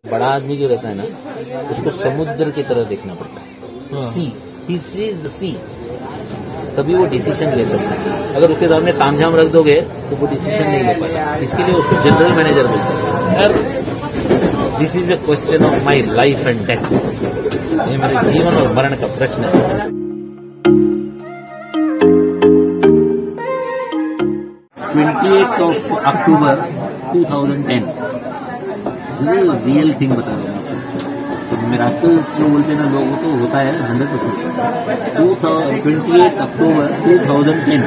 बड़ा आदमी जो रहता है ना, उसको समुद्र की तरह देखना पड़ता है। सी, ही सीज द सी, तभी वो डिसीजन ले सकता है। अगर उसके सामने तामझाम रख दोगे तो वो डिसीजन नहीं ले पाएगा। इसके लिए उसको जनरल मैनेजर बोलते हैं। Sir, this is a question of my life and death, ये मेरे जीवन और मरण का प्रश्न है। 28 अक्टूबर 2010, रियल थिंग बता रहा हूँ आपको। मिराकल्स जो बोलते हैं ना लोगों को, होता है 100%। 28 अक्टूबर 2010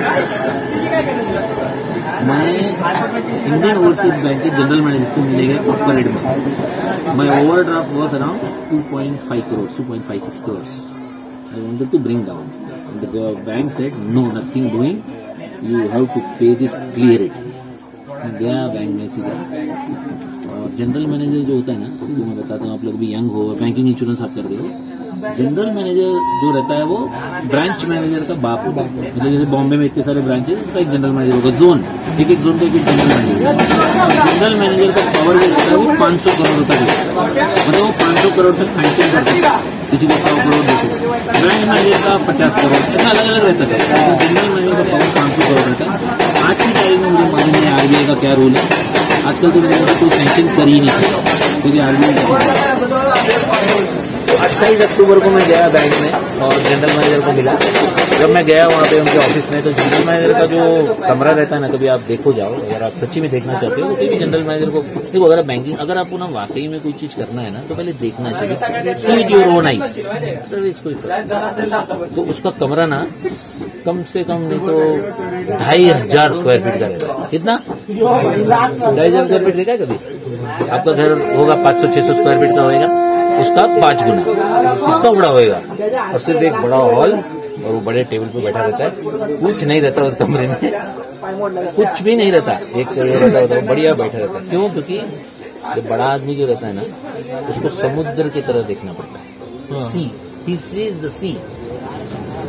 मैं इंडियन ओवरसीज बैंक के जनरल मैनेजर से मिले गए परेड में। My overdraft was around 2.5 crore, 2.56 crore. I wanted to bring down. And the bank said, no, nothing doing. You have to pay this, clear it. गया बैंक में सीधा। और जनरल मैनेजर जो होता है ना, तो मैं बताता हूँ, आप लोग भी यंग हो, बैंकिंग इंश्योरेंस आप कर रहे हो। जनरल मैनेजर जो रहता है वो ब्रांच मैनेजर का बाप होता है। मतलब जैसे बॉम्बे में इतने सारे ब्रांचेस, तो एक जनरल मैनेजर होगा। जोन, एक एक जोन का एक जनरल मैनेजर। जनरल मैनेजर का पावर जो होता है वो 500 करोड़ तक है। मतलब वो 500 करोड़ तक सैंक्शन कर सकता है, किसी को 100 करोड़ देते। ब्रांच मैनेजर का 50 करोड़, ऐसा अलग अलग रहता है। तो जनरल मैनेजर का पावर 500 करोड़ रहता है। आज की तारीख में मुझे मालूम है आरबीआई का क्या रूल है। आजकल तो मेरा कोई सैंक्शन कर ही नहीं सकता, क्योंकि आरबीआई 28 अक्टूबर को मैं गया बैंक में और जनरल मैनेजर को मिला। जब मैं गया वहाँ पे उनके ऑफिस में, तो जनरल मैनेजर का जो कमरा रहता है ना, कभी आप देखो जाओ, अगर आप सच्ची में देखना चाहते हो तो कभी जनरल मैनेजर को देखो। अगर आप बैंकिंग, अगर आपको ना वाकई में कोई चीज करना है ना, तो पहले देखना चाहिए। सी विद योर ओन आइज, तो उसका कमरा ना कम से कम नहीं तो 2500 स्क्वायर फीट का रहता है। कितना? 2500 स्क्वायर फीट देखा है कभी? आपका घर होगा 500-600 स्क्वायर फीट का होगा, उसका 5 गुना इतना बड़ा होएगा। और सिर्फ एक बड़ा हॉल, और वो बड़े टेबल पे बैठा रहता है। कुछ नहीं रहता उस कमरे में, कुछ भी नहीं रहता। एक रहता है, बढ़िया बैठा रहता है। क्यों? क्योंकि जब बड़ा आदमी जो रहता है ना, उसको समुद्र की तरह देखना पड़ता है। सी, ही सीज द सी,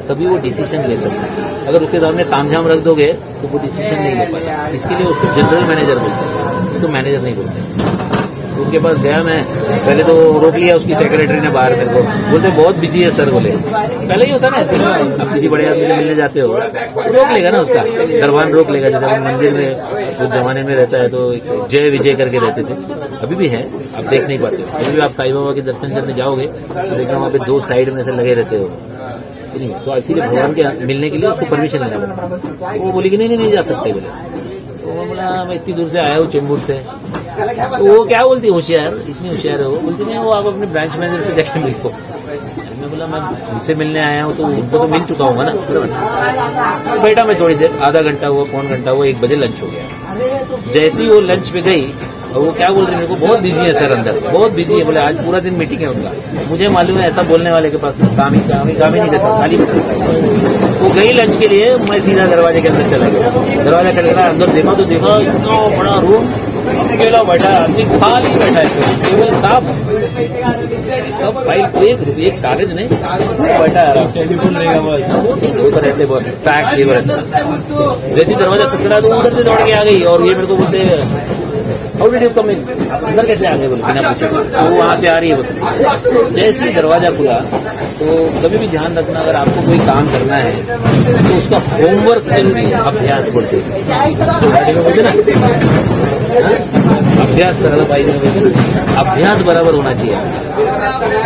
तभी वो डिसीजन ले सकता है। अगर उसके सामने तामझाम रख दोगे तो वो डिसीजन नहीं ले पाएगा। इसके लिए उसको जनरल मैनेजर बोलते हैं, उसको मैनेजर नहीं बोलते। उनके पास गया मैं, पहले तो रोक लिया उसकी सेक्रेटरी ने बाहर मेरे को। बोलते बहुत बिजी है सर, बोले। पहले ही होता ना ऐसे, आप किसी बड़े आदमी से मिलने जाते हो, रोक लेगा ना उसका दरबान, रोक लेगा। जैसे मंदिर में उस जमाने में रहता है, तो जय विजय करके रहते थे, अभी भी है, आप देख नहीं पाते। अभी भी आप साईं बाबा के दर्शन करने जाओगे तो देखना वहाँ पे 2 साइड में से लगे रहते हो। नहीं, तो इसीलिए भगवान के मिलने के लिए उसको परमिशन लेना पड़ता है। वो बोली कि नहीं जा सकते, बोले। तो वो बोला मैं इतनी दूर से आया हूँ, चेंबूर से। तो वो क्या बोलती, होशियार, इतनी होशियार है वो। बोलती नहीं, वो आप अपने ब्रांच मैनेजर से जाके मिलो। मैं बोला मैं उनसे मिलने आया हूँ, तो उनको तो मिल चुका हूँ ना। तो बेटा मैं थोड़ी देर, आधा घंटा हुआ, पौन घंटा हुआ, 1 बजे लंच हो गया। जैसे ही वो लंच पे गई, और वो क्या बोल रही है मेरे को, बहुत बिजी है सर, अंदर बहुत बिजी है। बोले आज पूरा दिन मीटिंग है उनका। मुझे मालूम है ऐसा बोलने वाले के पास काम ही नहीं रहता, खाली। वो गई लंच के लिए, मैं सीधा दरवाजे के अंदर चला गया। दरवाजा खटखटा, अंदर देखा तो देखा इतना बड़ा रूम, अकेला बैठा है आदमी, खाली बैठा है, टेबल साफ, सब फाइल, एक कागज नहीं, बैठा है आराम से। वो ठीक है, वो तो रहते बहुत फैक्ट्स ये रहते। जैसे दरवाजा खटखटा तो उधर से दौड़ के आ गई, और ये मेरे को बोलते हाउ डिड यू कम इन, अंदर कैसे आ गए, बोले बिना पूछे। तो वो वहां से आ रही है। जैसे ही दरवाजा खुला, तो कभी भी ध्यान रखना, अगर आपको कोई काम करना है तो उसका होमवर्क जरूरी है। अभ्यास बोलते हैं ना, अभ्यास करा था भाई ने, अभ्यास बराबर होना चाहिए।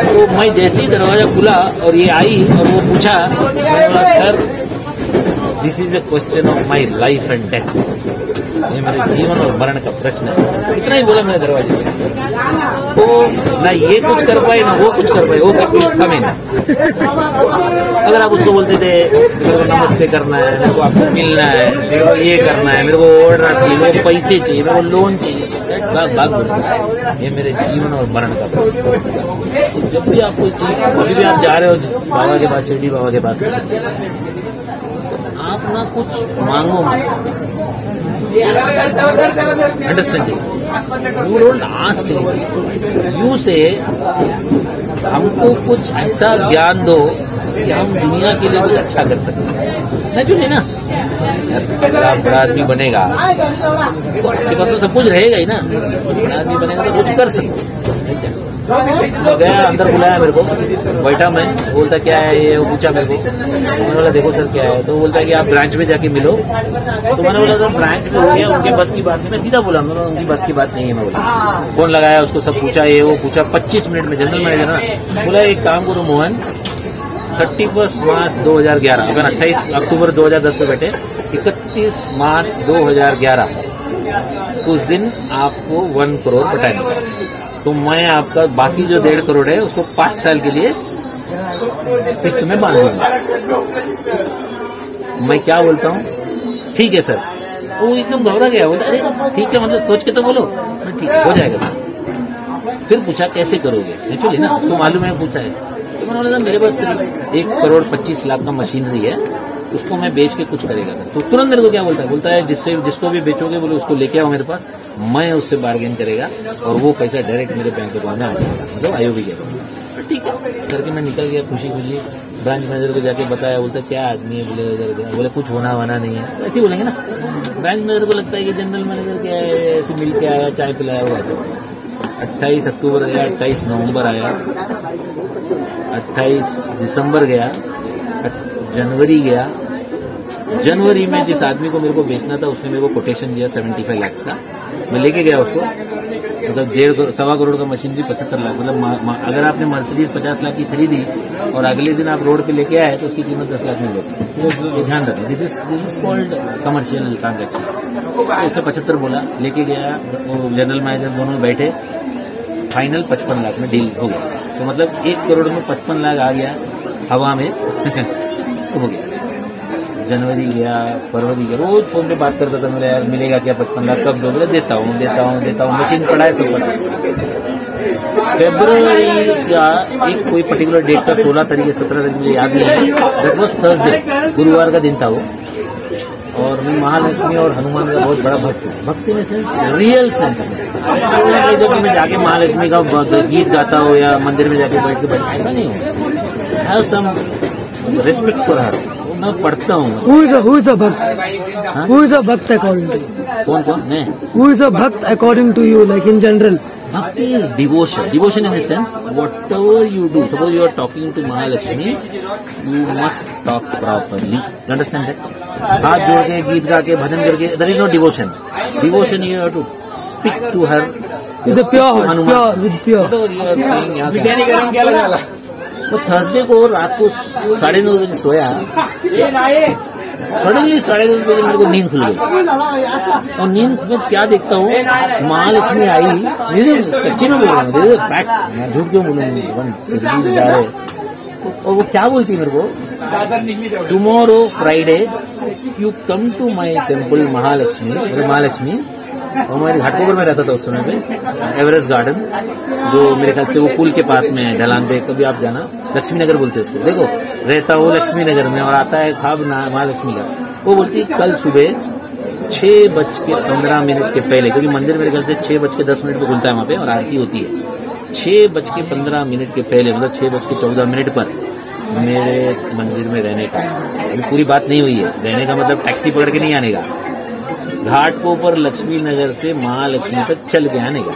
तो मैं जैसे ही दरवाजा खुला और ये आई और वो पूछा, मैंने बोला sir, this is a question of my life and death, ये मेरे जीवन और मरण का प्रश्न है। इतना ही बोला मैंने दरवाजे से। तो ना ये कुछ कर पाए ना वो कुछ कर पाए, वो कम है ना। अगर आप उसको बोलते थे मेरे को नमस्ते करना है, मेरे को आपको मिलना है, मेरे को ये करना है, मेरे को ऑर्डर चाहिए, मेरे को पैसे चाहिए, मेरे को लोन चाहिए, बात बोलना, ये मेरे जीवन और मरण का प्रश्न है। जब भी आप कोई चीज, अभी भी आप जा रहे हो बाबा के पास, शिरडी बाबा के पास, आप ना कुछ मांगो मत। Understand this? You don't ask anything. You say, हमको कुछ ऐसा ज्ञान दो कि हम दुनिया के लिए कुछ अच्छा कर सकें। नहीं जो है ना, अगर आप बड़ा आदमी बनेगा तो आपके पास तो सब कुछ रहेगा ही ना। बड़ा आदमी बनेगा तो कुछ कर सकते। गया अंदर, बुलाया मेरे को, बैठा मैं, बोलता क्या है ये, वो पूछा मेरे को। मैंने बोला देखो सर क्या है, तो बोलता है कि आप ब्रांच में जाके मिलो। तो मैंने बोला सर ब्रांच में हो गया, उनके बस की बात नहीं। मैं सीधा बोला उनकी बस की बात नहीं है। मैं बोला फोन लगाया उसको, सब पूछा, ये वो पूछा। 25 मिनट में जनरल मैनेजर ना बोला एक काम करो मोहन, 31 मार्च 2011, अगर 28 अक्टूबर 2010 पे बैठे, 31 मार्च 2011 उस दिन आपको 1 करोड़ पटाएंगे। तो मैं आपका बाकी जो 1.5 करोड़ है उसको 5 साल के लिए किस्त में बांध दूंगा। मैं क्या बोलता हूँ, ठीक है सर। वो एकदम घबरा गया, बोला अरे ठीक है, मतलब सोच के तो बोलो। ठीक हो जाएगा सर। फिर पूछा कैसे करोगे, एक्चुअली ना उसको मालूम है, पूछा है। तो मैंने बोला मेरे पास 1 करोड़ 25 लाख का मशीनरी है, उसको मैं बेच के कुछ करेगा। तो तुरंत मेरे को क्या बोलता है जिसको भी बेचोगे बोले उसको लेके आओ मेरे पास, मैं उससे बार्गेन करेगा और वो पैसा डायरेक्ट मेरे बैंक अकाउंट में आ जाएगा, मतलब आईओबी के। ठीक है करके मैं निकल गया खुशी खुशी। ब्रांच मैनेजर को जाके बताया, बोलता क्या आदमी है, बोले इधर गया, बोले कुछ होना वाना नहीं है, ऐसे ही बोलेंगे ना। ब्रांच मैनेजर को लगता है कि जनरल मैनेजर क्या है, ऐसे मिल के आया, चाय पिलाया, वो ऐसे। 28 अक्टूबर गया, 28 नवंबर आया, 28 दिसंबर गया, जनवरी गया। जनवरी में जिस आदमी को मेरे को बेचना था उसने मेरे को कोटेशन दिया 75 लाख का। मैं लेके गया उसको, मतलब 1.5 करोड़ का मशीनरी 75 लाख। मतलब अगर आपने मर्सिडीज 50 लाख की खरीदी और अगले दिन आप रोड पे लेके आए तो उसकी कीमत 10 लाख में होती। ये ध्यान रखें, this is called commercial transaction. तो उसने 75 बोला, लेके गया, वो जनरल मैनेजर दोनों बैठे, फाइनल 55 लाख में डील हो गया। तो मतलब 1 करोड़ में 55 लाख आ गया हवा में। तो हो गया। जनवरी गया, फरवरी गया, रोज फोन पे बात करता था मेरा, यार मिलेगा क्या 55 लाख, कब दोगे? देता हूँ, मशीन पड़ा है सब पड़ा। फेब्रुवरी का एक कोई पर्टिकुलर डेट था, 16 तारीख या 17 तारीख, मुझे याद नहीं है। दैट वाज थर्सडे, गुरुवार का दिन था वो। और मैं महालक्ष्मी और हनुमान का बहुत बड़ा भक्त हूँ। भक्ति में सेंस, रियल सेंस में। जब मैं जाके महालक्ष्मी का गीत गाता हूँ या मंदिर में जाके बैठ के ऐसा नहीं हो, have some respect for her. मैं पढ़ता हूँ। Who is a भक्त? Who is a भक्त according to you? कौन? मैं। Who is a भक्त according to you, like in general? Bhakti is devotion. Devotion in the sense, whatever you do, suppose you are talking to Mahalakshmi, you must talk properly. You understand that? हाथ जोड़ के, गीत गा के, भजन करके, there is no devotion. Devotion you have to speak to her with pure heart, with pure. Whatever you are saying, यहाँ से। तो थर्सडे को रात को 9:30 बजे सोया, सडनली 10:30 बजे मेरे को नींद खुल गई। और नींद में क्या देखता हूँ, महालक्ष्मी आई। सच्ची में बोल रहा हूँ, फैक्ट, मैं झूठ क्यों बोलूंगी। और वो क्या बोलती है मेरे को, tomorrow Friday you come to my temple Mahalakshmi. और मैं घाटकोपर में रहता था उस समय पे, एवरेस्ट गार्डन, जो मेरे ख्याल से वो पुल के पास में है, ढलान पे। कभी आप जाना, लक्ष्मी नगर बोलते हैं उसको। देखो, रहता वो लक्ष्मी नगर में और आता है खाब महालक्ष्मी का। वो बोलती है कल सुबह 6:15 के पहले, क्योंकि मंदिर मेरे ख्याल से 6:10 पे खुलता है वहाँ पे और आरती होती है। 6:15 के पहले, मतलब 6:14 पर मेरे मंदिर में रहने का। अभी पूरी बात नहीं हुई है, रहने का मतलब टैक्सी पकड़ के नहीं आने का, घाटकोपर लक्ष्मी नगर से महालक्ष्मी तक चल के आने का।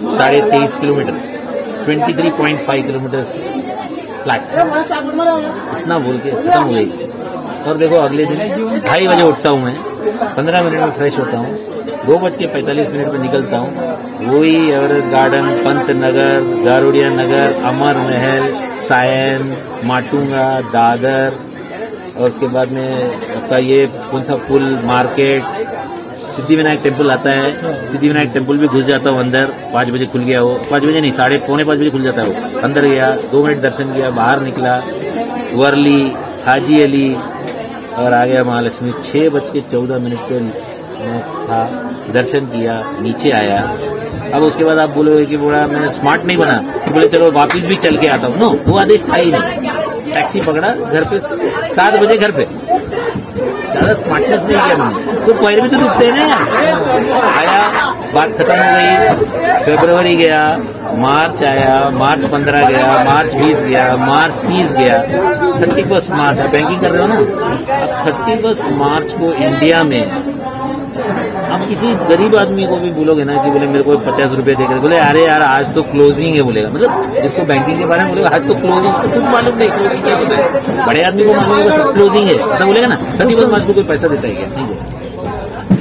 23.5 किलोमीटर, 23.5 किलोमीटर फ्लैट, इतना बोल के खत्म हो गई। और देखो अगले दिन 2:30 बजे उठता हूँ मैं, 15 मिनट में फ्रेश होता हूँ, 2:45 पे निकलता हूँ। वही एवरेस्ट गार्डन, पंत नगर, गारुड़िया नगर, अमर महल, सायन, माटुंगा, दादर, और उसके बाद में आपका ये कौन सा पुल, मार्केट, सिद्धि विनायक टेम्पल आता है। सिद्धि विनायक टेम्पल भी घुस जाता हूँ अंदर। 5 बजे खुल गया वो, 5 बजे नहीं, 4:45 बजे खुल जाता है वो। अंदर गया, 2 मिनट दर्शन किया, बाहर निकला, वर्ली, हाजी अली, और आ गया महालक्ष्मी। 6:14 पे मैं था, दर्शन किया, नीचे आया। अब उसके बाद आप बोलोगे कि बोला मैं स्मार्ट नहीं बना, तो बोले चलो वापिस भी चल के आता हूँ। नो, वो आदेश था ही नहीं। टैक्सी पकड़ा, घर पे 7 बजे घर पे। ज्यादा स्मार्टनेस नहीं किया मैंने, तो पैर भी तो दुखते हैं ना। आया, बात खत्म हो गई। फरवरी गया, मार्च आया, मार्च 15 गया, मार्च 20 गया, मार्च 30 गया, 31 मार्च। आप बैंकिंग कर रहे हो ना, अब 31 मार्च को इंडिया में आप किसी गरीब आदमी को भी बोलोगे ना कि बोले मेरे को 50 रुपए दे कर, बोले अरे यार आज तो क्लोजिंग है बोलेगा। मतलब जिसको बैंकिंग के बारे में बोलेगा आज तो क्लोजिंग, उसको कुछ मालूम नहीं क्लोजिंग क्या होता है। बड़े आदमी को मालूम होगा सब क्लोजिंग है ऐसा बोलेगा ना। 31 मार्च को कोई पैसा देता है क्या? नहीं देता।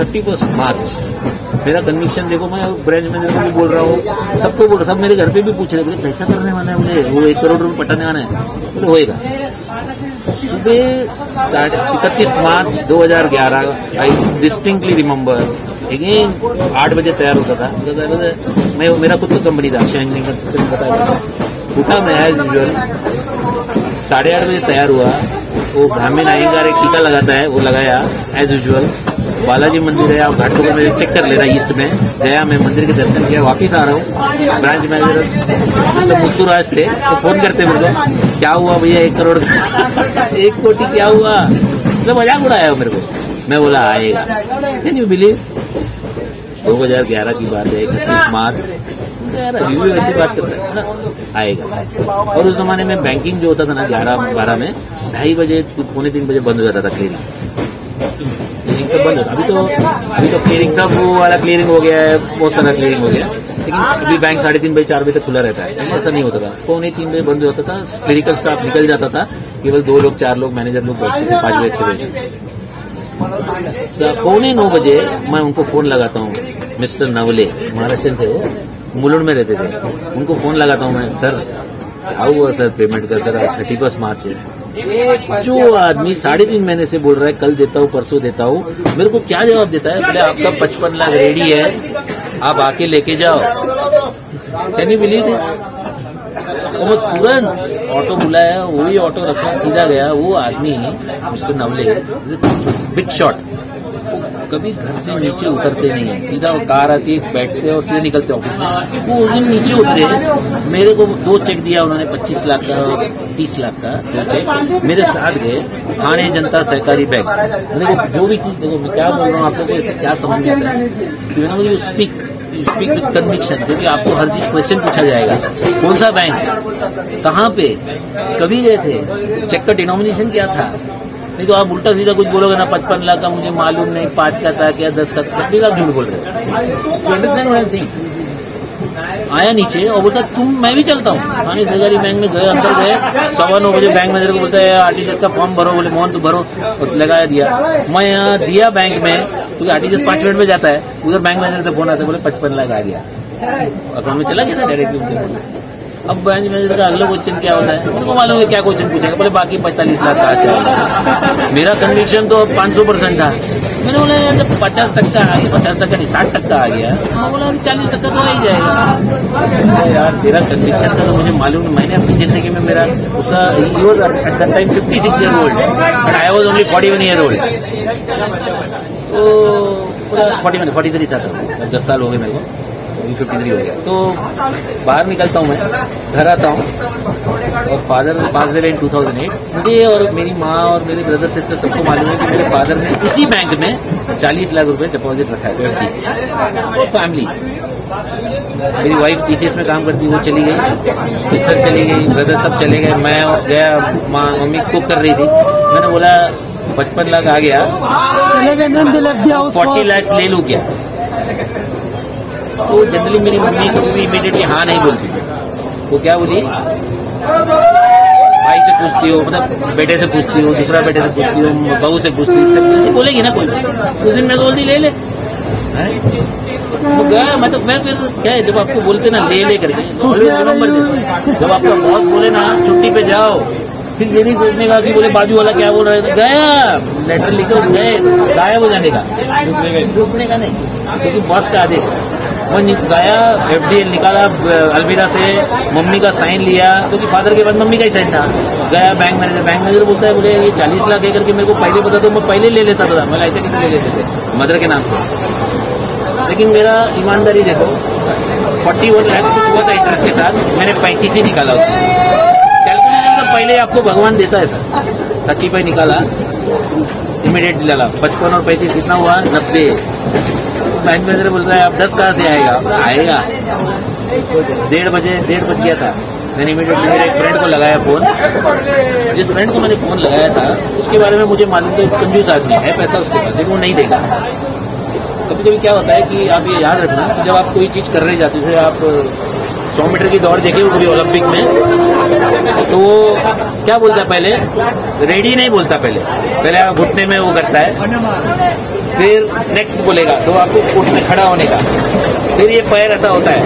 31 मार्च मेरा कन्विक्शन देखो, मैं ब्रांच मैनेजर को भी बोल रहा हूँ, सबको बोल रहा, सब मेरे घर पे भी पूछ रहे, बोले कैसा करने वाला है, बोले वो 1 करोड़ रुपए पटाने वाला है, बोले होएगा। सुबह 31 मार्च 2011 आई डिस्टिंक्टली रिमेम्बर, अगेन 8 बजे तैयार होता था। मैं मेरा खुद का कंपनी था, शेंगलिंग कंस्ट्रक्शन बताया। उठा मैं एज यूजुअल 8:30 बजे तैयार हुआ। वो ब्राह्मण आएंगार एक टीका लगाता है, वो लगाया एज यूजुअल। बालाजी मंदिर है, आप घाटों को मेरे चेक कर लेना, ईस्ट में गया, मैं मंदिर के दर्शन किया, वापिस आ रहा हूँ। ब्रांच मैनेजर मिस्टर मुत्तुराज थे, तो फोन करते मेरे को, क्या हुआ भैया 1 करोड़ 1 कोटी क्या हुआ, मतलब मजाक उड़ाया मेरे को। मैं बोला आएगा। कैन यू बिलीव 2011 की बात है, 31 मार्च यार अभी भी वैसी बात करता है ना, आएगा। और उस जमाने में बैंकिंग जो होता था ना 11-12 में 2:30 बजे 2:45 बजे बंद हो जाता था क्लियरिंग सब बंद होता। अभी तो क्लियरिंग सब वो वाला क्लियरिंग हो गया है, बहुत सारा क्लियरिंग हो गया। लेकिन अभी बैंक 3:30 बजे 4 बजे तक खुला रहता है, ऐसा नहीं होता था। 2:45 बजे बंद हो जाता था, क्लिनिकल स्टाफ निकल जाता था, केवल 2 लोग 4 लोग मैनेजर लोग बैठते थे 5 बजे 6 बजे। 9:15 बजे मैं उनको फोन लगाता हूँ, मिस्टर नवले महाराष्ट्र थे, वो मुलुंड में रहते थे, उनको फोन लगाता हूँ मैं, सर क्या हुआ सर पेमेंट का, सर 31 मार्च है। जो आदमी 3.5 महीने से बोल रहा है कल देता हूँ परसों देता हूँ, मेरे को क्या जवाब देता है, बोले आपका 55 लाख रेडी है, आप आके लेके जाओ। Can you believe this? वो तुरंत ऑटो बुलाया, वही ऑटो रखा, सीधा गया। वो आदमी मिस्टर नवले बिग शॉट, कभी घर से नीचे उतरते नहीं है, सीधा वो कार आती है, बैठते और फिर निकलते ऑफिस में। वो उस दिन नीचे उतरे, मेरे को 2 चेक दिया उन्होंने, 25 लाख का और 30 लाख का 2 चेक मेरे साथ गए थाने जनता सहकारी बैंक। देखो जो भी चीज, देखो मैं क्या बोल रहा हूँ आपको, तो इसे क्या समझ में आता है। यू स्पीक विद कन्विक्शन, क्योंकि आपको हर चीज क्वेश्चन पूछा जाएगा। कौन सा बैंक, कहाँ पे, कभी गए थे, चेक का डिनोमिनेशन क्या था। नहीं तो आप उल्टा सीधा कुछ बोलोगे ना, 55 लाख का मुझे मालूम नहीं, 5 का था क्या 10 का था, फिर आप झूठ बोल रहे हो। You understand what I am saying? आया नीचे और बोलता मैं भी चलता हूँ। थाने सहकारी बैंक में गए, अंदर गए, 9:15 बजे बैंक मैनेजर को बोलता है आरटीजीएस का फॉर्म भरो, बोले मोहन तो भरो, और लगाया दिया। मैं यहाँ दिया बैंक में, क्योंकि आरटीजीएस 5 मिनट में जाता है, उधर बैंक मैनेजर से फोन आता है, बोले 55 लाख आ गया, अकाउंट में चला गया ना डायरेक्टली। अब ब्रांच मैनेजर का अगला क्वेश्चन क्या होता है, उनको मालूम है क्या क्वेश्चन पूछेगा, बोले बाकी 45 लाख कहाँ से आएगा। मेरा कन्विक्शन तो 500% था। मैंने बोला यार जब 50% आ गया, 50% नहीं 60% आ गया, मैं बोला 40% तो आ ही जाएगा। यार तेरा कन्विक्शन था तो मुझे मालूम नहीं। मैंने अपनी जिंदगी में मेरा उसका at that time 56 year old, but I was only 41 year old. तो 43 था, 10 साल हो गए मेरे को, 53 हो गया। तो बाहर निकलता हूँ, मैं घर आता हूँ, और फादर पास इन 2008। मुझे और मेरी माँ और मेरे ब्रदर सिस्टर सबको मालूम है कि मेरे फादर ने इसी बैंक में 40 लाख रुपए डिपॉजिट रखा है, और फैमिली। मेरी वाइफ टीसीएस में काम करती, वो चली गई, सिस्टर चली गई, ब्रदर सब चले गए, मैं गया, मम्मी कुक कर रही थी। मैंने बोला 55 लाख आ गया, 40 लाख ले लूँ क्या। तो जनरली मेरी मम्मी कभी इमीडिएटली हाँ नहीं बोलती। वो क्या बोली, भाई से पूछती हो, मतलब बेटे से पूछती हो, दूसरा बेटे से पूछती हो, बहू से पूछती हो, बोलेगी ना कोई। उस दिन मैं तो बोलती ले ले। तो गया मैं फिर क्या है, जब आपको बोलते ना ले करके, जब आपका बॉस बोले ना छुट्टी पे जाओ, फिर ये नहीं सोचने का कि बोले बाजू वाला क्या बोल रहा है, गया लेटर लिखो गए, गायब हो जाने का, रुकने का नहीं, क्योंकि बॉस का आदेश है। वो गया, एफडीएल निकाला अलमीरा से, मम्मी का साइन लिया, क्योंकि फादर के बाद मम्मी का ही साइन था। गया बैंक मैनेजर बोलता है, बोले ये 40 लाख है करके मेरे को पहले बता दो, मैं पहले ले लेता था। मैं ऐसे कैसे ले लेते थे मदर के नाम से। लेकिन मेरा ईमानदारी देखो, 41 लाख कुछ हुआ था इंटरेस्ट के साथ, मैंने 35 ही निकाला उसको। कैलकुलेशन तो पहले आपको भगवान देता है सर। 35 निकाला, इमीडिएटली लगा 55 और 35 कितना हुआ, 90। बैंक मैनेजर बोल रहा है अब 10 कहाँ से आएगा, आएगा डेढ़ बज गया था। मैंने इमीडिएटली मेरे एक फ्रेंड को लगाया फ़ोन। जिस फ्रेंड को मैंने फ़ोन लगाया था उसके बारे में मुझे मालूम था, कंजूस आदमी है, पैसा उसके पास, लेकिन वो नहीं देगा। कभी कभी क्या होता है कि आप ये याद रखना कि जब आप कोई चीज़ कर रहे जाते थे, आप 100 मीटर की दौड़ देखे वो कभी ओलंपिक में, तो वो क्या बोलता है, पहले रेडी नहीं बोलता, पहले आप घुटने में वो करता है, फिर नेक्स्ट बोलेगा तो आपको कोर्ट में खड़ा होने का, फिर ये पैर ऐसा होता है,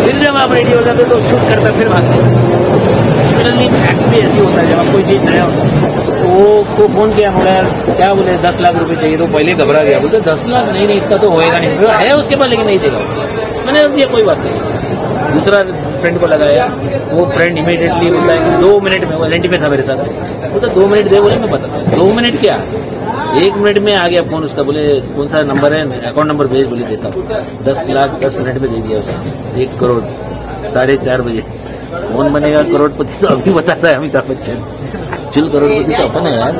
फिर जब आप रेडी हो जाते तो शूट करता, फिर भागते। सिमिलरली एक्ट भी ऐसी होता है, जब आप कोई चीज़ नया होता है तो वो को फ़ोन किया, बोला यार क्या बोले 10 लाख रुपए चाहिए, तो पहले घबरा गया, बोलते 10 लाख नहीं इतना तो होएगा नहीं, है उसके पास लेकिन नहीं देगा। मैंने दिया कोई बात नहीं। दूसरा फ्रेंड को लगाया, वो फ्रेंड इमीडिएटली बोलता है कि 2 मिनट में, वो एलएनटी में था मेरे साथ, बोलता 2 मिनट दे, बोले मैं बताता हूँ। 2 मिनट क्या, 1 मिनट में आ गया फोन उसका, बोले कौन सा नंबर है, अकाउंट नंबर भेज, बोले देता हूँ। 10 लाख 10 मिनट में दे दिया उसने, 1 करोड़ 4:30 बजे। कौन बनेगा करोड़पति तो अभी बताता है अमिताभ बच्चन, चिल करोड़पति तो अपन है यार।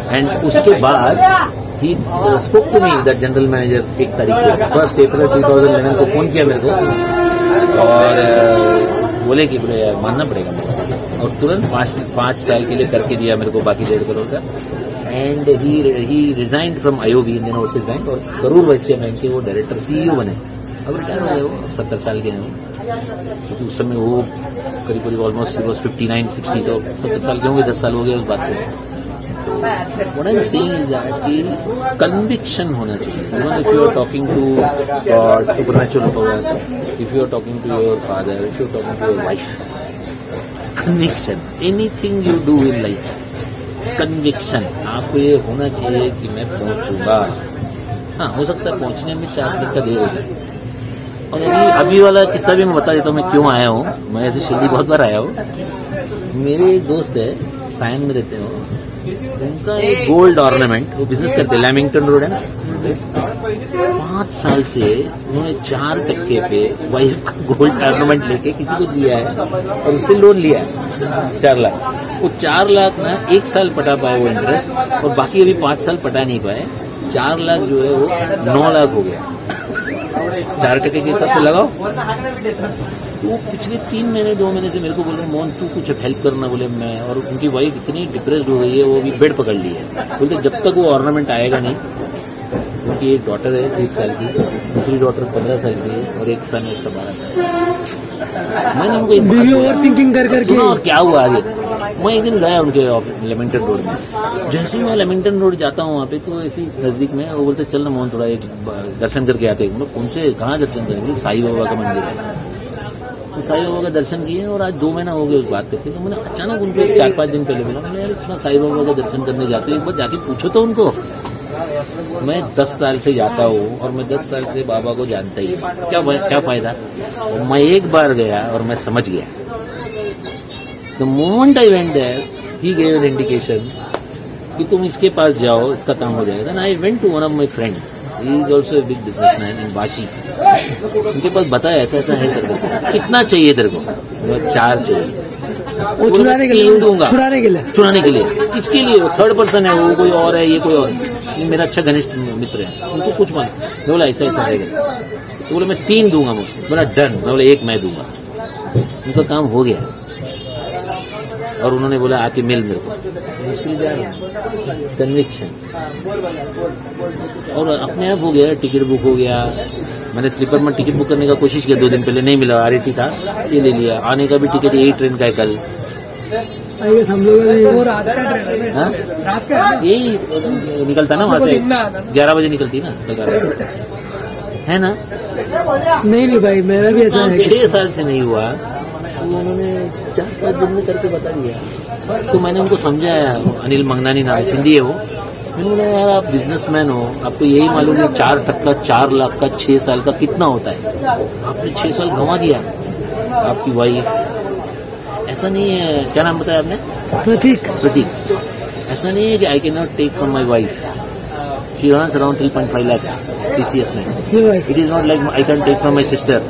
एंड उसके बाद he spoke to me, that general manager, 1 तारीख को 1 अप्रैल 2011 को फोन किया मेरे को और बोले कि बोले यार मानना पड़ेगा मेरे, और तुरंत 5 साल के लिए करके दिया मेरे को बाकी 1.5 करोड़ का। And he resigned from IOB, Indian Overseas Bank, और करूर वैश्य बैंक के वो डायरेक्टर CEO बने। अगर क्या रहे वो 70 साल के हैं, क्योंकि उस समय वो करीब ऑलमोस्ट 59-60, तो 70 साल के होंगे, 10 साल हो गए उस बात को। What I'm saying is that कि conviction होना चाहिए। Even if you are talking to God, supernatural power, if you are talking to your father, if you are talking to your wife, conviction. Anything you do in life, conviction. आपको ये होना चाहिए कि मैं पहुंचूंगा। हाँ, हो सकता है पहुंचने में 4 दिन का देर हो जाए। और अभी वाला किस्सा भी मैं बता देता हूँ मैं क्यों आया हूँ। मैं ऐसे शिरडी बहुत बार आया हूँ। मेरे एक दोस्त है, सायन में रहते हो, उनका एक गोल्ड ऑर्नामेंट, वो बिजनेस करते हैं, लैमिंगटन रोड है ना, 5 साल से उन्होंने 4% पे वाइफ का गोल्ड ऑर्नामेंट लेके किसी को दिया है और उससे लोन लिया है 4 लाख। वो 4 लाख ना 1 साल पटा पाए वो इंटरेस्ट, और बाकी अभी 5 साल पटा नहीं पाए। 4 लाख जो है वो 9 लाख हो गया। 4% के हिसाब से लगाओ। तो वो पिछले 3 महीने 2 महीने से मेरे को बोल रहे मोहन तू कुछ हेल्प करना, बोले मैं। और उनकी वाइफ इतनी डिप्रेस्ड हो गई है, वो भी बेड पकड़ ली है। बोलते जब तक वो ऑर्नामेंट आएगा नहीं, उनकी एक डॉटर है 30 साल की, दूसरी डॉटर 15 साल की है, और एक सन है उसका 12 साल। मैंने उनको ओवर थिंकिंग करके और क्या हुआ आगे। मैं एक दिन गया उनके लेमिंगटन रोड में। जैसे ही मैं लेमिंगटन रोड जाता हूँ वहाँ पे, तो ऐसी नजदीक में वो बोलते चल ना मोहन थोड़ा एक दर्शन करके आते हैं। मतलब कौन से कहाँ दर्शन करेंगे, साईं बाबा का मंदिर है। तो साईं बाबा का दर्शन किए और आज 2 महीना हो गया उस बात करके। तो मैंने अचानक उनको 4-5 दिन पहले बोला, मैंने यार इतना साईं बाबा का दर्शन करने जाते हैं, एक बार जाके पूछो तो उनको। मैं 10 साल से जाता हूँ और मैं 10 साल से बाबा को जानता ही क्या फायदा। मैं एक बार गया और मैं समझ गया। The moment I went there, he gave an indication कि तुम इसके पास जाओ, इसका काम हो जाएगा। Then I went to one of my friend, he is also a big businessman in Vashi. उनके पास बताया ऐसा ऐसा है सर, कितना चाहिए तेरे को? 4 चाहिए। वो चुराने के लिए दूंगा, चुराने के लिए। किसके लिए? वो 3rd पर्सन है, वो कोई और है, ये कोई और। मेरा अच्छा घनिष्ठ मित्र है, उनको कुछ मान। मैं बोला ऐसा ऐसा है, तो बोले मैं 3 दूंगा। बोला डन। मैं बोला 1 मैं दूंगा। उनका काम हो गया और उन्होंने बोला आके मिल मेरे को। कन्विक्शन। और अपने आप हो गया, टिकट बुक हो गया। मैंने स्लीपर में टिकट बुक करने का कोशिश किया 2 दिन पहले, नहीं मिला। RAC था, ये ले लिया। आने का भी टिकट यही ट्रेन का है कल। हम लोग यही निकलता ना वहाँ से, 11 बजे निकलती ना, है ना? नहीं भाई, मेरा भी ऐसा है। 6 साल से नहीं हुआ, तो उन्होंने 4-5 दिन में करके बता दिया। तो मैंने उनको समझाया, अनिल मंगनानी नाम, सिंधी है वो। मैंने बोला यार आप बिजनेसमैन हो, आपको यही मालूम है 4% 4 लाख का 6 साल का कितना होता है। आपने 6 साल गंवा दिया। आपकी वाइफ, ऐसा नहीं है, क्या नाम बताया आपने? प्रतीक। ऐसा नहीं है कि I can not take from my wife. She earns around 3.5 lakhs TCS में। It is not like I can take from my sister.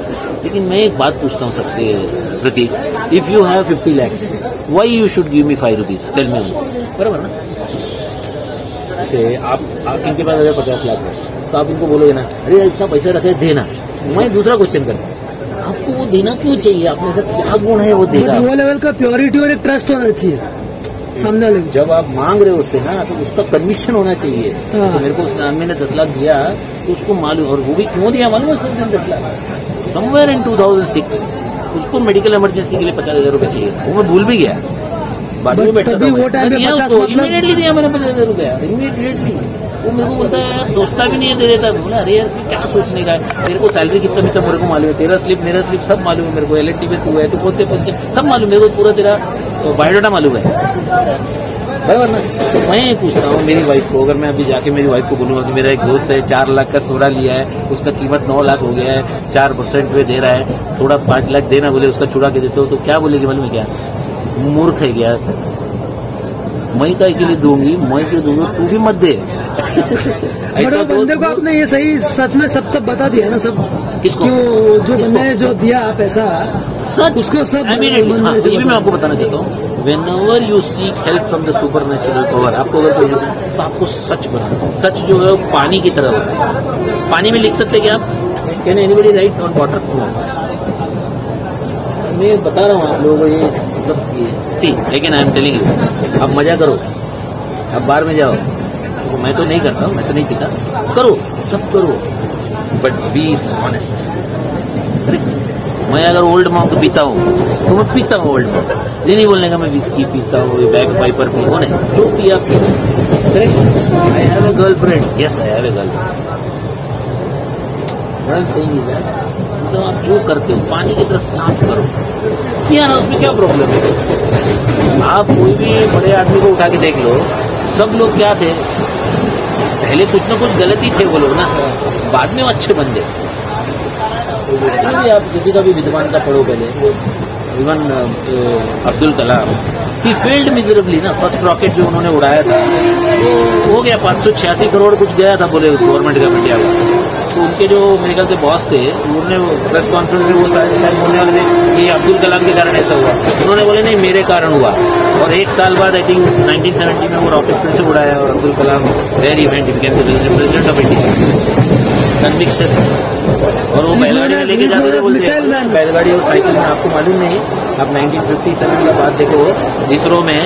लेकिन मैं एक बात पूछता हूँ सबसे, Prateek, if you have 50 lakhs, why you should give me 5 rupees? Tell me. बराबर ना? आप इनके पास अगर 50 लाख है, तो आप इनको बोलोगे ना, अरे इतना पैसा रखे देना, मैं दूसरा क्वेश्चन करता हूँ, आपको वो देना क्यों चाहिए? आपने ऐसा क्या गुण है वो देगा? वो लेवल का प्योरिटी और एक ट्रस्ट होना चाहिए सामने वाले को। जब आप मांग रहे हो उससे ना, तो उसका कन्विक्शन होना चाहिए। हाँ। तो मेरे को उस आदमी ने 10 लाख दिया तो उसको मालूम, और वो भी क्यों दिया मालूम है उसने 10 लाख? समवेयर इन 2006 उसको मेडिकल इमरजेंसी के लिए 50,000 रुपए चाहिए, वो मैं भूल भी गया। बाद में बैठा था, वो टाइम दिया उसको, इमीडिएटली दिया मैंने 50,000 रुपया, इमीडिएटली। वो मेरे को बोलता है यार सोचता भी नहीं है दे देता। बोला अरे यार इसमें क्या सोचने का है, मेरे को सैलरी कितना मिलता मेरे को मालूम है, तेरा स्लिप मेरा स्लिप सब मालूम है मेरे को, LNT में तू है तो कौन से पैसे सब मालूम, मेरे को पूरा तेरा बायोडाटा मालूम है बराबर ना। मैं पूछता हूँ मेरी वाइफ को, अगर मैं अभी जाके मेरी वाइफ को बोलूंगा कि मेरा एक दोस्त है 4 लाख का सोना लिया है, उसका कीमत 9 लाख हो गया है, 4% पे दे रहा है, थोड़ा 5 लाख देना बोले उसका छुड़ा के देते हो, तो क्या बोलेगी मालूम है क्या? मूर्ख है क्या? मैं का के लिए दूंगी, मैं क्यों दूंगी, तू भी मत दे। ऐसा बंदे को आपने ये सही सच में सब बता दिया ना सब। किसको? जो बंदे ने जो दिया पैसा सच उसको सब इमीडिएटली। हाँ, ये भी मैं आपको बताना चाहता हूँ, whenever you seek help from the supernatural power, आपको अगर कोई तो आपको सच बताना। सच जो है वो पानी की तरह होता है। पानी में लिख सकते क्या आप? Can anybody right on water? मैं बता रहा हूँ आप लोगों को ये मतलब सी, लेकिन आई एम टेलिंग यू, आप मजा करो, आप बाहर में जाओ। तो मैं तो नहीं करता हूँ, मैं तो नहीं पीता, करो सब करो, बट बी ऑनेस्ट। मैं अगर ओल्ड मॉन्क पीता हूँ तो मैं पीता हूँ ओल्ड मॉन्क, ये नहीं बोलने का मैं विस्की पीता हूँ, बैग पाइपर पी हो नहीं, जो पिया P. Correct? I have a girlfriend, yes I have a girlfriend. सही नहीं है, तो आप जो करते हो पानी की तरह साफ करो, किया ना, उसमें क्या प्रॉब्लम है? आप कोई भी बड़े आदमी को उठा के देख लो, सब लोग क्या थे पहले, कुछ ना कुछ गलती थे वो लोग ना, बाद में वो अच्छे बन गए। आप किसी का भी विद्वान का पढ़ो पहले, even Abdul Kalam, he failed miserably ना। फर्स्ट रॉकेट जो उन्होंने उड़ाया था वो हो गया 586 करोड़ कुछ गया था बोले गवर्नमेंट ऑफ इंडिया का। तो उनके जो मेरे ख्याल से बॉस थे, उन्होंने प्रेस कॉन्फ्रेंस में वो शायद बोलने वाले थे कि अब्दुल कलाम के कारण ऐसा हुआ, उन्होंने बोले नहीं मेरे कारण हुआ। और 1 साल बाद आई थिंक 1970 में वो रॉकेट फिर से उड़ाया और Abdul Kalam very event became the president of India. Conviction. और वो बैलगाड़ी में लेके जाते थे, बोलते बैलगाड़ी और साइकिल में, आपको मालूम नहीं, आप 1957 का बात देखो, इसरो में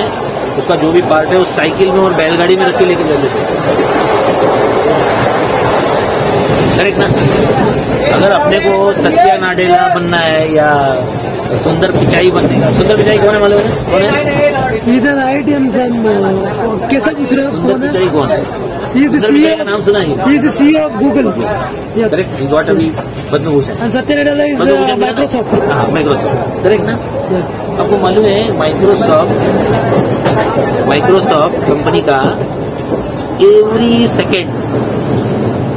उसका जो भी पार्ट है उस साइकिल में और बैलगाड़ी में रख के लेके जाते थे। करेक्ट ना? अगर अपने को सत्या नाडेला बनना है या सुंदर पिचाई बनने का, सुंदर पिचाई कौन है मालूम है? कौन है? कैसा पूछ रहे हो? सुंदर पिचाई कौन है? सुंदर पिचाई का नाम सुना है? CEO of Google. Correct, he got अभी Padma Bhushan. And Satya Nadella is Microsoft. हाँ, माइक्रोसॉफ्ट। करेक्ट ना? आपको मालूम है माइक्रोसॉफ्ट कंपनी का एवरी सेकेंड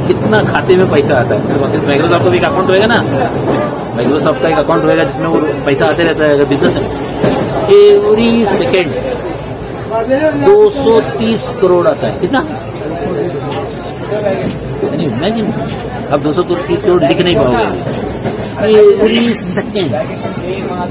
कितना खाते में पैसा आता है? माइक्रोसॉफ्ट का भी एक अकाउंट होएगा ना, माइक्रोसॉफ्ट का एक अकाउंट होएगा जिसमें वो पैसा आते रहता है अगर बिजनेस है। एवरी सेकेंड 230 करोड़ आता है। कितना? इमेजिन, अब 230 करोड़ लिख नहीं पाओगे। एवरी सेकेंड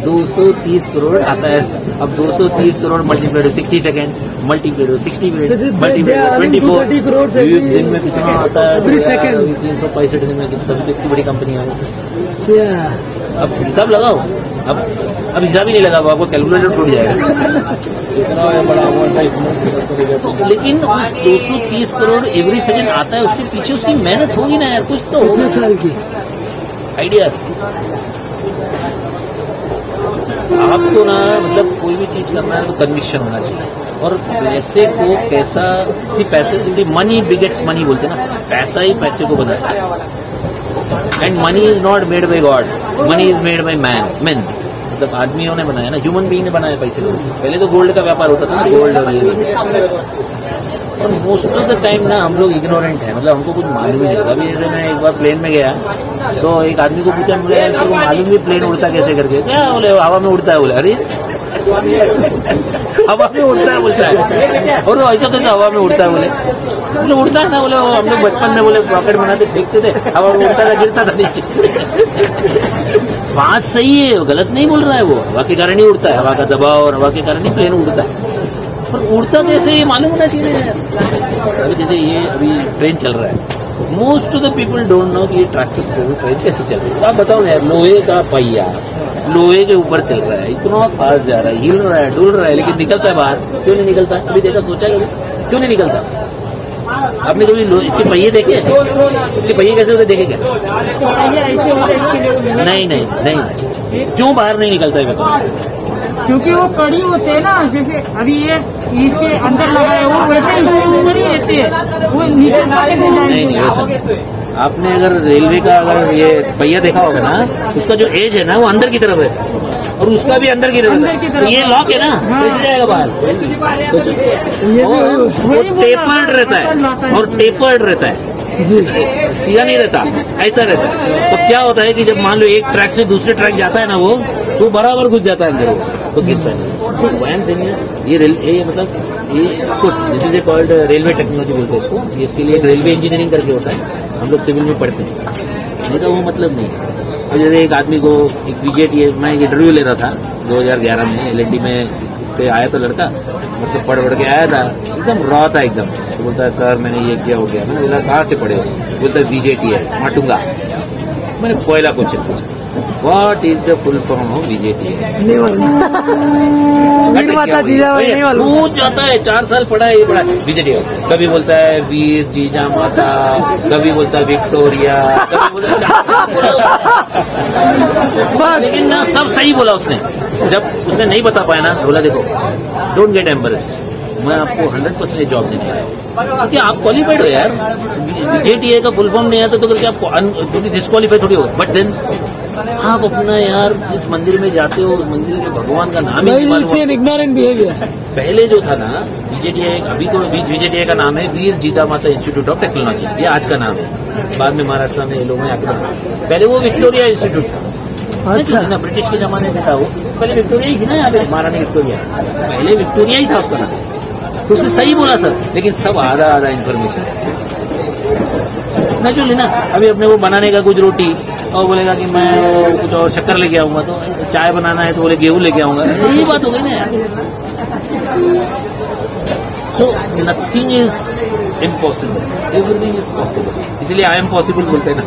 230 करोड़ आता है। अब 230 crore multiplied 60 second, multiplied 60 minute, multiplied 24 crore दिन में कितना आता है? 365 दिन में कितनी बड़ी कंपनी है। अब हिसाब लगाओ, अब हिसाब ही नहीं लगा, आपको कैलकुलेटर टूट जाएगा। लेकिन उस 230 करोड़ एवरी सेकेंड आता है, उसके पीछे उसकी मेहनत होगी ना यार, कुछ तो होगा। साल की आइडियाज। आपको ना मतलब कोई भी चीज करना है तो कन्विक्शन होना चाहिए, और पैसे को कैसा, पैसे मनी बिगेट्स मनी बोलते ना, पैसा ही पैसे को बनाता है। And money is not made by God, money is made by man. मतलब आदमियों ने बनाया ना, ह्यूमन बीइंग ने बनाया पैसे को। पहले तो गोल्ड का व्यापार होता था ना, गोल्ड और ये। और मोस्ट ऑफ द टाइम ना हम लोग इग्नोरेंट है, मतलब हमको कुछ मालूम ही नहीं होता। अभी जैसे मैं एक बार प्लेन में गया तो एक आदमी को पूछा, मुझे तो मालूम भी प्लेन उड़ता कैसे करके? क्या बोले? हवा में उड़ता है। बोले अरे हवा में उड़ता है बोलता है, और ऐसा कैसे हवा में उड़ता है? बोले उड़ता है ना। बोले हम लोग बचपन में बोले रॉकेट बनाते फेंकते थे, हवा में उड़ता था, गिरता था नीचे। बात सही है, गलत नहीं बोल रहा है वो, हवा के कारण ही उड़ता है, हवा का दबाव और हवा के कारण ही प्लेन उड़ता है। पर उड़ता कैसे ये मालूम होना चाहिए यार। अभी जैसे ये अभी ट्रेन चल रहा है, most of the people don't know कि ये ट्रैक्टर कैसे चल रहा है। तो आप बताओ यार, लोहे का पहिया लोहे के ऊपर चल रहा है, इतना फास्ट जा रहा है, हिल रहा है, डुल रहा है, लेकिन निकलता है बाहर। क्यों नहीं निकलता? अभी देखा, सोचा कभी क्यों नहीं निकलता? आपने कभी इसके पहिए देखे? इसके पहिए कैसे होते देखे क्या? नहीं नहीं नहीं, क्यों बाहर नहीं निकलता है बताओ? क्योंकि वो कड़ी होते हैं ना, जैसे अभी ये इसके अंदर लगाए वो वैसे ही ऊपर ही रहते हैं, वो नीचे नहीं वैसा नहीं। आपने अगर रेलवे का अगर ये पहिया देखा होगा ना, उसका जो एज है ना वो अंदर की तरफ है और उसका भी अंदर की तरफ है, तो ये लॉक है ना, कैसे जाएगा बाहर? सोचो, वो टेपर्ड रहता है और टेपर्ड रहता है, सीधा नहीं रहता, ऐसा रहता है। तो क्या होता है कि जब मान लो एक ट्रैक से दूसरे ट्रैक जाता है ना, वो तो बराबर घुस जाता है अंदर, तो गिरता है। ये मतलब ये कुछ this is a called railway technology बोलते हैं इसको। ये इसके लिए एक रेलवे इंजीनियरिंग करके होता है, हम लोग सिविल में पढ़ते हैं, नहीं तो वो मतलब नहीं है। और जैसे एक आदमी को एक VJTA, मैं इंटरव्यू ले रहा था 2011 में, LNT में से आया था लड़का, मतलब पढ़ के आया था, एकदम रॉ था एकदम। तो बोलता है सर मैंने ये किया हो गया। मैंने बोला कहाँ से पढ़े हो? बोलता है VJTA माटूंगा। मैंने पहला क्वेश्चन पूछा, what is the full form of VJTA? पूछ जाता है, 4 साल पढ़ा है ये बड़ा VJTA। कभी बोलता है वीर जीजा माता, कभी बोलता है विक्टोरिया, कभी बोलता है लेकिन ना सब सही बोला उसने। जब उसने नहीं बता पाया ना, बोला देखो डोंट गेट एम्बरेस्ड, मैं आपको 100% जॉब देने आया हूँ, क्योंकि आप क्वालिफाइड हो यार। VJTA का फुल फॉर्म नहीं आता तो क्या आप डिस्क्वालीफाई थोड़ी हो? बट देन आप अपना यार जिस मंदिर में जाते हो उस मंदिर के भगवान का नाम ही इग्नोरेंट बिहेवियर। पहले जो था ना VJTA, अभी तो VJTA का नाम है वीर जीजा माता इंस्टीट्यूट ऑफ टेक्नोलॉजी, ये आज का नाम है। बाद में महाराष्ट्र में ये लोग आके बनाया। पहले वो विक्टोरिया इंस्टीट्यूट था। अच्छा, ना ब्रिटिश के जमाने से था वो, पहले विक्टोरिया ही थी ना, यहाँ पे महारानी विक्टोरिया, पहले विक्टोरिया ही था उसका नाम। तो उसने सही बोला सर, लेकिन सब आधा इन्फॉर्मेशन जो लेना। अभी अपने को बनाने का कुछ रोटी और बोलेगा कि मैं वो कुछ और शक्कर लेके आऊंगा, तो चाय बनाना है तो बोले गेहूं लेके आऊंगा, यही बात हो गई ना यार। So nothing is impossible, everything is possible, इसलिए आई एम पॉसिबल बोलते हैं ना।